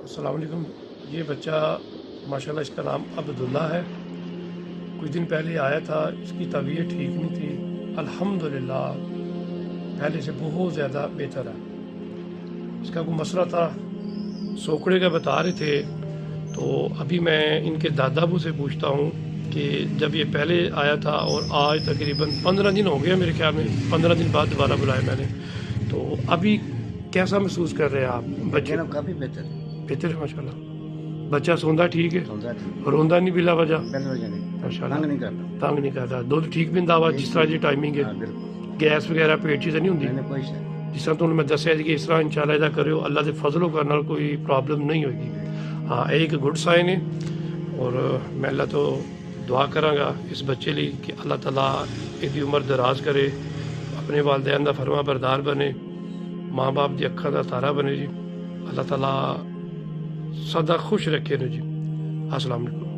अस्सलाम वालेकुम। ये बच्चा माशाल्लाह इसका नाम अब्दुल्ला है। कुछ दिन पहले आया था, इसकी तबीयत ठीक नहीं थी। अल्हम्दुलिल्लाह पहले से बहुत ज़्यादा बेहतर है। इसका कोई मसला था, सोकड़े का बता रहे थे। तो अभी मैं इनके दादाबू से पूछता हूँ कि जब ये पहले आया था और आज तकरीबन 15 दिन हो गया, मेरे ख्याल में 15 दिन बाद दोबारा बुलाया मैंने। तो अभी कैसा महसूस कर रहे हैं आप? बच्चे काफ़ी बेहतर है। बेहतर है माशाल्लाह। बच्चा सोंदा ठीक है, सौंदा ठीक रोंदा नहीं बिला वजह? पहले वजह नहीं माशाल्लाह तंग नहीं करता। तंग नहीं करता। दुध ठीक पिंदा वा जिस तरह की टाइमिंग है? हाँ बिल्कुल गैस वगैरह पेट च नहीं होंगी? मैंने कोई शक जिस तरह तुहानू मैं दस्सिया कि इस तरह इंशाल्लाह इहदा करियो, अल्लाह के फजलो करने नाल कोई प्रॉब्लम नहीं होगी। हाँ, ये एक गुड साइन है। और मैं अल्लाह तो दुआ करांगा इस बच्चे लिए कि अल्लाह ताला इसकी उम्र दराज करे, अपने वालदैन का फरमा बरदार बने, माँ बाप की अखा का तारा बने जी। अल्लाह ताला सदा खुश रखे न जी। अस्सलाम वालेकुम।